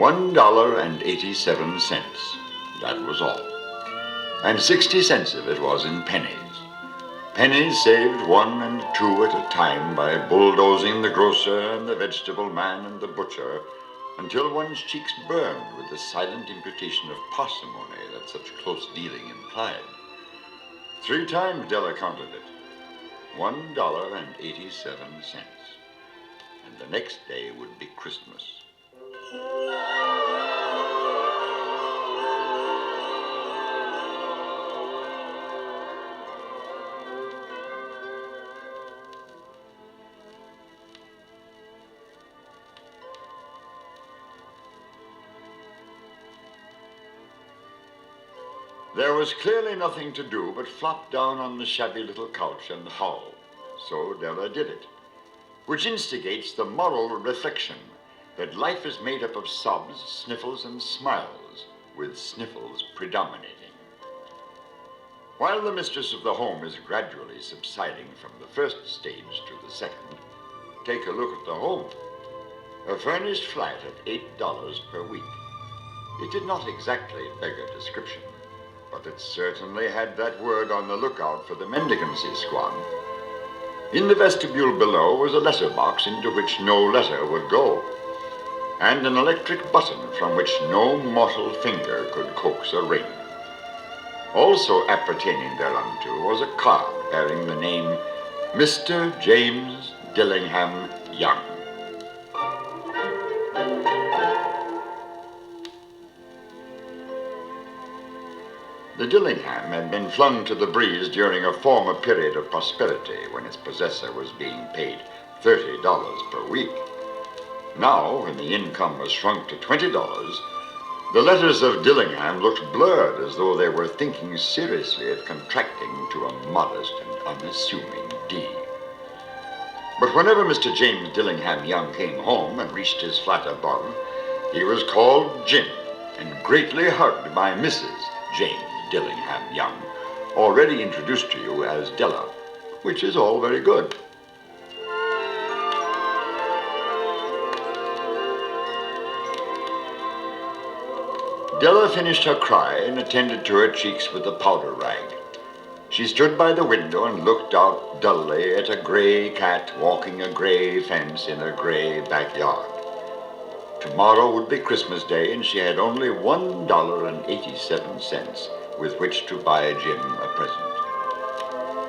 $1.87. That was all. And 60 cents of it was in pennies. Pennies saved 1 and 2 at a time by bulldozing the grocer and the vegetable man and the butcher until one's cheeks burned with the silent imputation of parsimony that such close dealing implied. 3 times Della counted it. $1.87. And the next day would be Christmas. There was clearly nothing to do but flop down on the shabby little couch and howl. So Della did it, which instigates the moral reflection that life is made up of sobs, sniffles, and smiles, with sniffles predominating. While the mistress of the home is gradually subsiding from the first stage to the second, take a look at the home. A furnished flat at $8 per week. It did not exactly beg a description, but it certainly had that word on the lookout for the mendicancy squad. In the vestibule below was a letter box into which no letter would go, and an electric button from which no mortal finger could coax a ring. Also appertaining thereunto was a card bearing the name Mr. James Dillingham Young. The Dillingham had been flung to the breeze during a former period of prosperity when its possessor was being paid $30 per week. Now, when the income was shrunk to $20, the letters of Dillingham looked blurred as though they were thinking seriously of contracting to a modest and unassuming D. But whenever Mr. James Dillingham Young came home and reached his flat above, he was called Jim and greatly hugged by Mrs. James Dillingham Young, already introduced to you as Della, which is all very good. Della finished her cry and attended to her cheeks with a powder rag. She stood by the window and looked out dully at a gray cat walking a gray fence in a gray backyard. Tomorrow would be Christmas Day, and she had only $1.87 with which to buy Jim a present.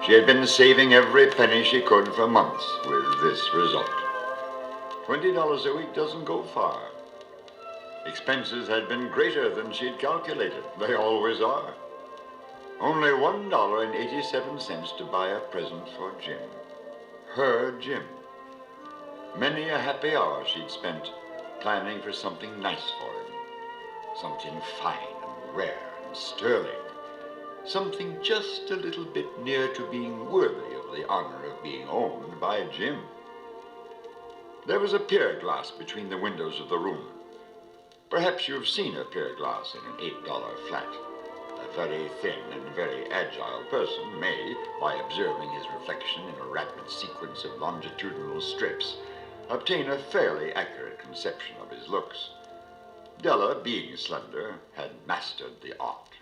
She had been saving every penny she could for months with this result. $20 a week doesn't go far. Expenses had been greater than she'd calculated. They always are. Only $1.87 to buy a present for Jim. Her Jim. Many a happy hour she'd spent planning for something nice for him. Something fine and rare and sterling. Something just a little bit near to being worthy of the honor of being owned by Jim. There was a pier glass between the windows of the room. Perhaps you've seen a pier glass in an $8 flat. A very thin and very agile person may, by observing his reflection in a rapid sequence of longitudinal strips, obtain a fairly accurate conception of his looks. Della, being slender, had mastered the art.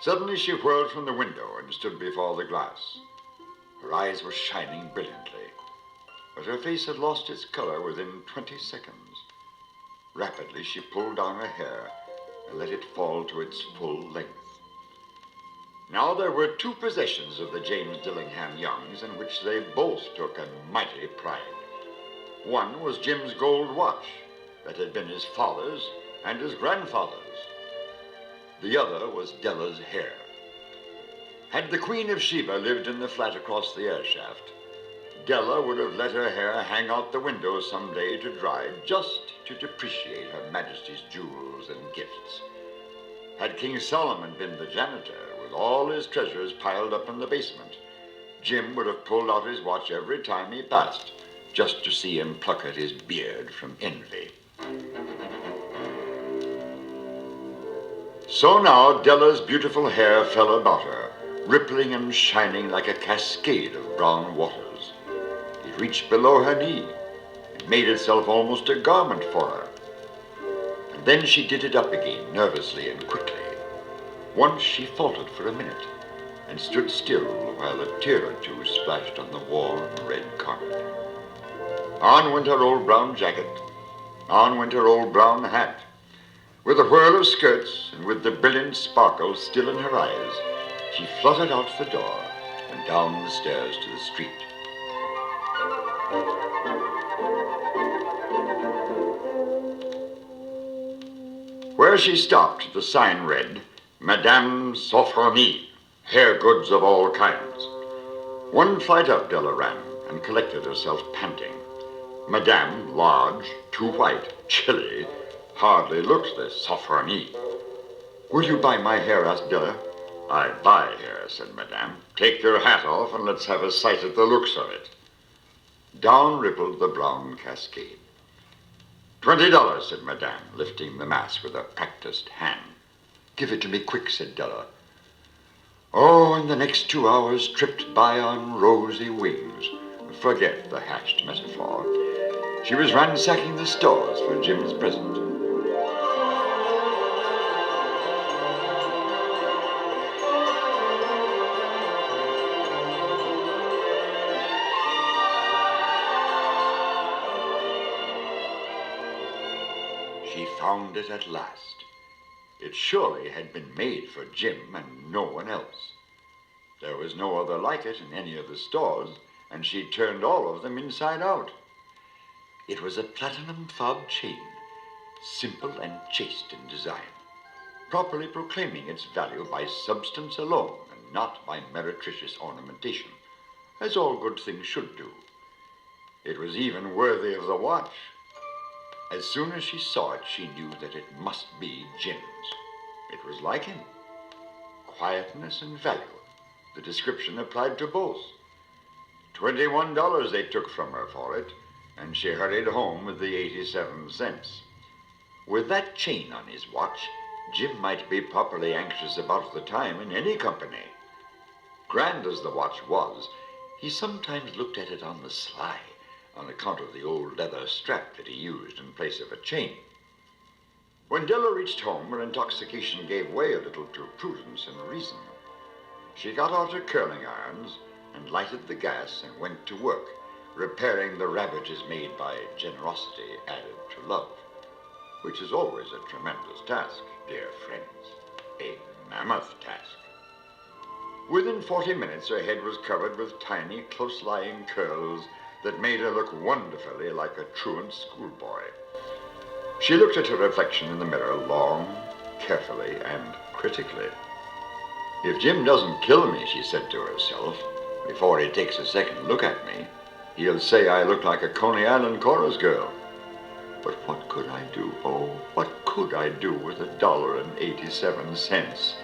Suddenly she whirled from the window and stood before the glass. Her eyes were shining brilliantly, but her face had lost its color within 20 seconds. Rapidly she pulled down her hair and let it fall to its full length. Now there were 2 possessions of the James Dillingham Youngs in which they both took a mighty pride. One was Jim's gold watch that had been his father's and his grandfather's. The other was Della's hair. Had the Queen of Sheba lived in the flat across the air shaft, Della would have let her hair hang out the window some day to dry, just to depreciate Her Majesty's jewels and gifts. Had King Solomon been the janitor, with all his treasures piled up in the basement, Jim would have pulled out his watch every time he passed, just to see him pluck at his beard from envy. So now Della's beautiful hair fell about her, rippling and shining like a cascade of brown waters. It reached below her knee. It made itself almost a garment for her. Then she did it up again, nervously and quickly. Once she faltered for a minute and stood still while a tear or two splashed on the warm red carpet. On went her old brown jacket. On went her old brown hat. With a whirl of skirts and with the brilliant sparkle still in her eyes, she fluttered out the door and down the stairs to the street. Where she stopped, the sign read, Madame Sophronie, hair goods of all kinds. One flight up Della ran and collected herself panting. Madame, large, too white, chilly, hardly looked the Sophronie. Will you buy my hair? Asked Della. I buy hair, said Madame. Take your hat off and let's have a sight at the looks of it. Down rippled the brown cascade. $20, said Madame, lifting the mass with a practiced hand. Give it to me quick, said Della. Oh, and the next 2 hours tripped by on rosy wings. Forget the hashed metaphor. She was ransacking the stores for Jim's present. She found it at last. It surely had been made for Jim and no one else. There was no other like it in any of the stores, and she turned all of them inside out. It was a platinum fob chain, simple and chaste in design, properly proclaiming its value by substance alone and not by meretricious ornamentation, as all good things should do. It was even worthy of the watch. As soon as she saw it, she knew that it must be Jim's. It was like him. Quietness and value. The description applied to both. $21 they took from her for it, and she hurried home with the 87 cents. With that chain on his watch, Jim might be properly anxious about the time in any company. Grand as the watch was, he sometimes looked at it on the sly, on account of the old leather strap that he used in place of a chain. When Della reached home, her intoxication gave way a little to prudence and reason. She got out her curling irons and lighted the gas and went to work, repairing the ravages made by generosity added to love, which is always a tremendous task, dear friends, a mammoth task. Within 40 minutes, her head was covered with tiny, close-lying curls that made her look wonderfully like a truant schoolboy. She looked at her reflection in the mirror long, carefully, and critically. If Jim doesn't kill me, she said to herself, before he takes a second look at me, he'll say I look like a Coney Island chorus girl. But what could I do? Oh, what could I do with $1.87?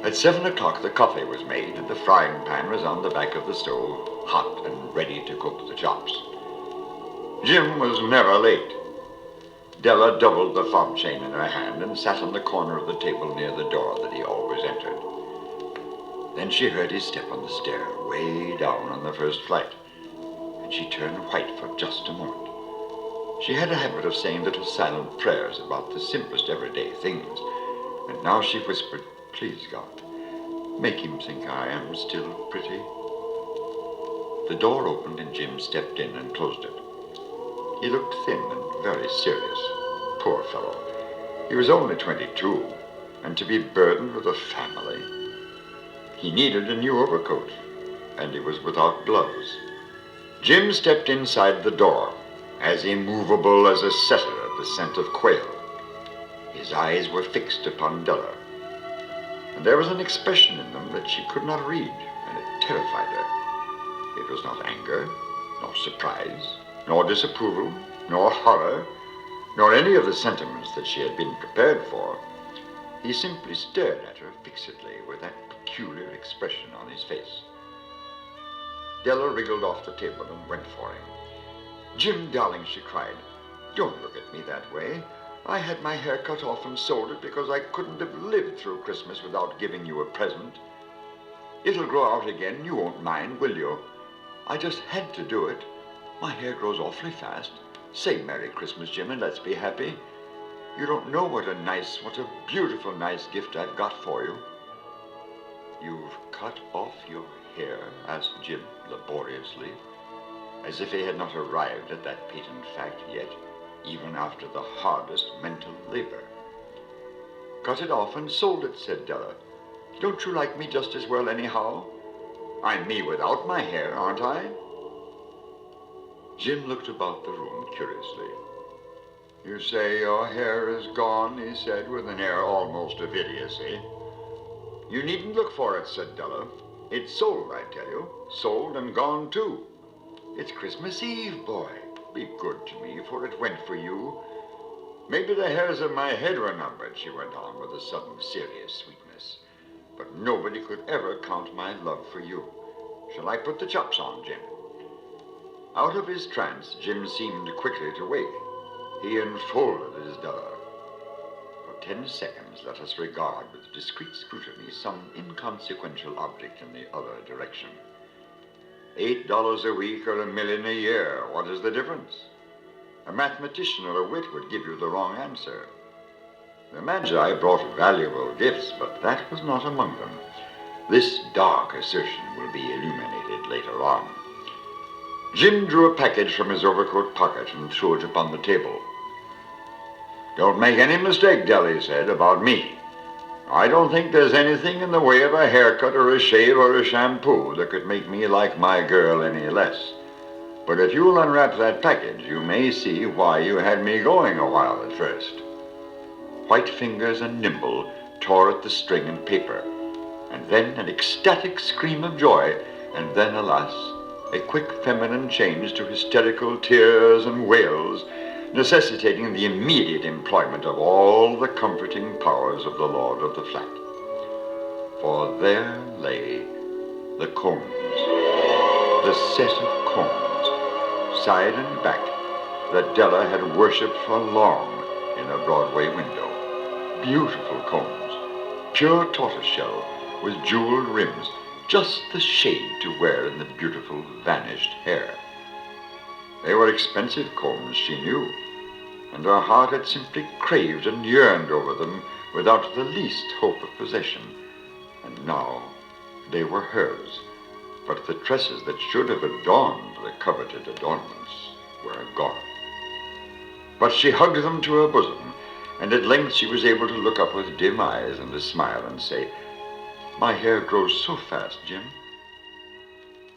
At 7 o'clock, the coffee was made, and the frying pan was on the back of the stove, hot and ready to cook the chops. Jim was never late. Della doubled the fob chain in her hand and sat on the corner of the table near the door that he always entered. Then she heard his step on the stair, way down on the first flight, and she turned white for just a moment. She had a habit of saying little silent prayers about the simplest everyday things, and now she whispered, "Please, God, make him think I am still pretty." The door opened and Jim stepped in and closed it. He looked thin and very serious. Poor fellow. He was only 22, and to be burdened with a family. He needed a new overcoat, and he was without gloves. Jim stepped inside the door, as immovable as a setter at the scent of quail. His eyes were fixed upon Della, and there was an expression in them that she could not read, and it terrified her. It was not anger, nor surprise, nor disapproval, nor horror, nor any of the sentiments that she had been prepared for. He simply stared at her fixedly with that peculiar expression on his face. Della wriggled off the table and went for him. "Jim, darling," she cried, "don't look at me that way. I had my hair cut off and sold it because I couldn't have lived through Christmas without giving you a present. It'll grow out again, you won't mind, will you? I just had to do it. My hair grows awfully fast. Say Merry Christmas, Jim, and let's be happy." You don't know what a beautiful, nice gift I've got for you. You've cut off your hair, asked Jim laboriously, as if he had not arrived at that patent fact yet, even after the hardest mental labor. Cut it off and sold it, said Della. Don't you like me just as well anyhow? I'm me without my hair, aren't I? Jim looked about the room curiously. You say your hair is gone, he said with an air almost of idiocy. You needn't look for it, said Della. It's sold, I tell you. Sold and gone, too. It's Christmas Eve, boy. Be good to me, for it went for you. Maybe the hairs of my head were numbered, she went on with a sudden serious sweetness. But nobody could ever count my love for you. Shall I put the chops on, Jim? Out of his trance, Jim seemed quickly to wake. He enfolded his Della. For 10 seconds, let us regard with discreet scrutiny some inconsequential object in the other direction. $8 a week or $1 million a year, what is the difference? A mathematician or a wit would give you the wrong answer. The Magi brought valuable gifts, but that was not among them. This dark assertion will be illuminated later on. Jim drew a package from his overcoat pocket and threw it upon the table. Don't make any mistake, Della, he said, about me. I don't think there's anything in the way of a haircut or a shave or a shampoo that could make me like my girl any less. But if you'll unwrap that package, you may see why you had me going a while at first. White fingers and nimble tore at the string and paper, and then an ecstatic scream of joy, and then, alas, a quick feminine change to hysterical tears and wails, necessitating the immediate employment of all the comforting powers of the lord of the flat. For there lay the combs, the set of combs, side and back, that Della had worshipped for long in a Broadway window. Beautiful combs, pure tortoiseshell, with jeweled rims, just the shade to wear in the beautiful vanished hair. They were expensive combs, she knew, and her heart had simply craved and yearned over them without the least hope of possession. And now they were hers, but the tresses that should have adorned the coveted adornments were gone. But she hugged them to her bosom, and at length she was able to look up with dim eyes and a smile and say, My hair grows so fast, Jim.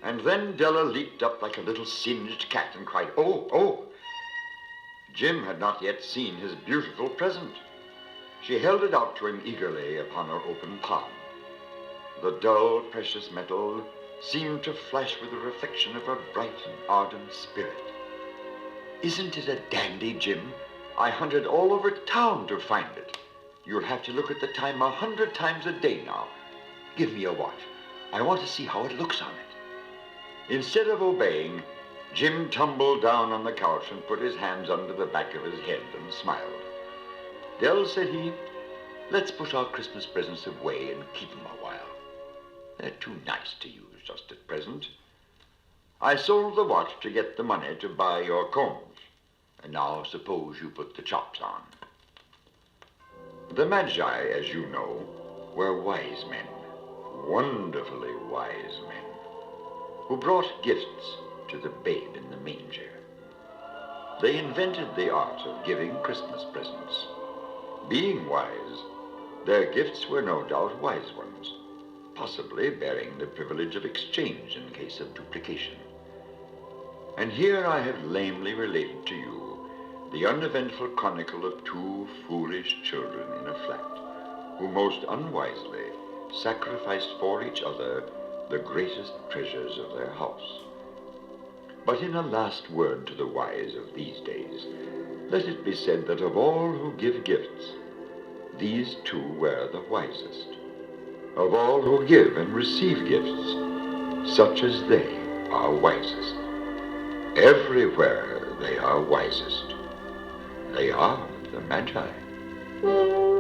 And then Della leaped up like a little singed cat and cried, Oh, oh! Jim had not yet seen his beautiful present. She held it out to him eagerly upon her open palm. The dull, precious metal seemed to flash with the reflection of her bright and ardent spirit. Isn't it a dandy, Jim? I hunted all over town to find it. You'll have to look at the time 100 times a day now. Give me a watch. I want to see how it looks on it. Instead of obeying, Jim tumbled down on the couch and put his hands under the back of his head and smiled. Dell, said he, let's put our Christmas presents away and keep them a while. They're too nice to use just at present. I sold the watch to get the money to buy your combs. And now suppose you put the chops on. The Magi, as you know, were wise men, wonderfully wise men, who brought gifts to the babe in the manger. They invented the art of giving Christmas presents. Being wise, their gifts were no doubt wise ones, possibly bearing the privilege of exchange in case of duplication. And here I have lamely related to you the uneventful chronicle of two foolish children in a flat, who most unwisely sacrificed for each other the greatest treasures of their house. But in a last word to the wise of these days, let it be said that of all who give gifts, these two were the wisest. Of all who give and receive gifts, such as they are wisest. Everywhere they are wisest. They are the Magi.